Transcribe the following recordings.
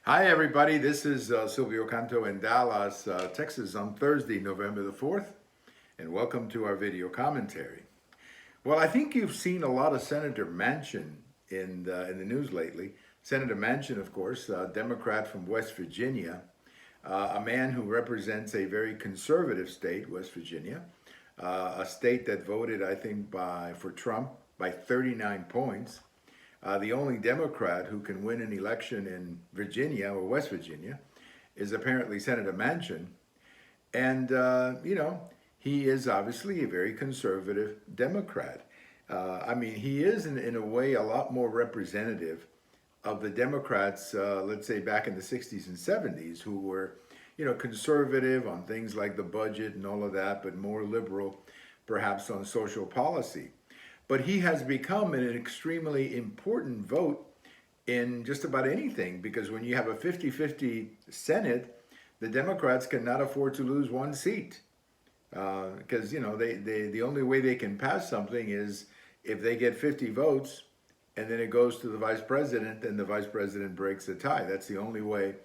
Hi, everybody. This is Silvio Canto in Dallas, Texas on Thursday, November the 4th, and welcome to our video commentary. Well, I think you've seen a lot of Senator Manchin in the news lately. Senator Manchin, of course, a Democrat from West Virginia, a man who represents a very conservative state, West Virginia, a state that voted, I think, for Trump by 39 points. The only Democrat who can win an election in Virginia or West Virginia is apparently Senator Manchin. And, he is obviously a very conservative Democrat. He is in a way a lot more representative of the Democrats, let's say back in the 60s and 70s, who were, conservative on things like the budget and all of that, but more liberal perhaps on social policy. But he has become an extremely important vote in just about anything, because when you have a 50-50 Senate, the Democrats cannot afford to lose one seat. Because, the only way they can pass something is if they get 50 votes and then it goes to the vice president and the vice president breaks the tie. That's the only way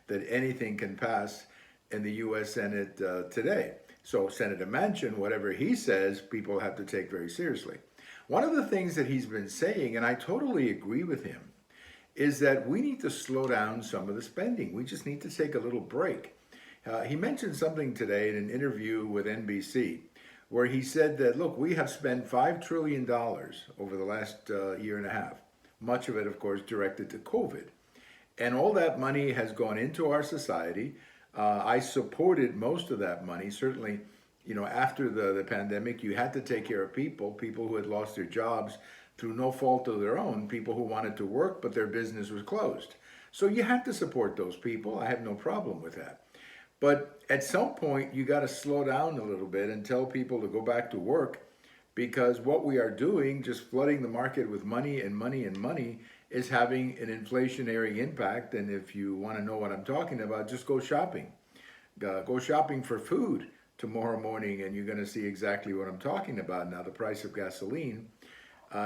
that anything can pass in the U.S. Senate today. So Senator Manchin, whatever he says, people have to take very seriously. One of the things that he's been saying, and I totally agree with him, is that we need to slow down some of the spending. We just need to take a little break. He mentioned something today in an interview with NBC where he said that, look, we have spent $5 trillion over the last year and a half, much of it, of course, directed to COVID. And all that money has gone into our society. I supported most of that money. Certainly, after the pandemic, you had to take care of people who had lost their jobs through no fault of their own, people who wanted to work, but their business was closed. So you had to support those people. I have no problem with that. But at some point, you got to slow down a little bit and tell people to go back to work, because what we are doing, just flooding the market with money and money and money, is having an inflationary impact. And if you want to know what I'm talking about, just go shopping. Go shopping for food tomorrow morning, and you're going to see exactly what I'm talking about. Now, the price of gasoline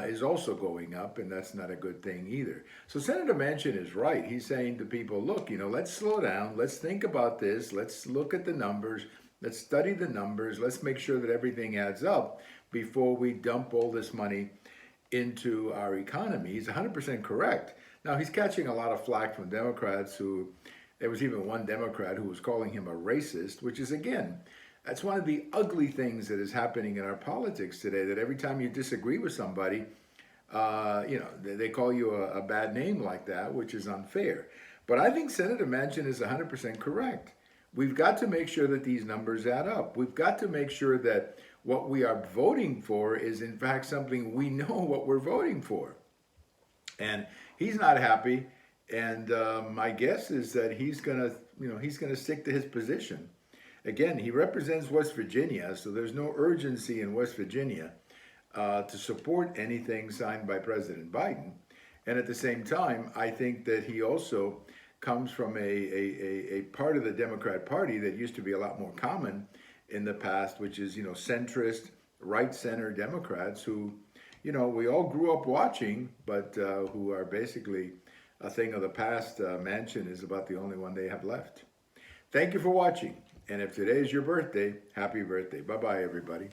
is also going up, and that's not a good thing either. So Senator Manchin is right. He's saying to people, look, let's slow down. Let's think about this. Let's look at the numbers. Let's study the numbers. Let's make sure that everything adds up before we dump all this money into our economy. He's 100% correct. Now, he's catching a lot of flack from Democrats who, there was even one Democrat who was calling him a racist, which is, again, that's one of the ugly things that is happening in our politics today, that every time you disagree with somebody, they call you a bad name like that, which is unfair. But I think Senator Manchin is 100% correct. We've got to make sure that these numbers add up. We've got to make sure that what we are voting for is, in fact, something we know what we're voting for. And he's not happy. And my guess is that he's gonna stick to his position. Again, he represents West Virginia, so there's no urgency in West Virginia to support anything signed by President Biden. And at the same time, I think that he also comes from a part of the Democrat Party that used to be a lot more common in the past, which is, centrist, right-center Democrats who, we all grew up watching, but who are basically a thing of the past. Manchin is about the only one they have left. Thank you for watching. And if today is your birthday, happy birthday. Bye-bye, everybody.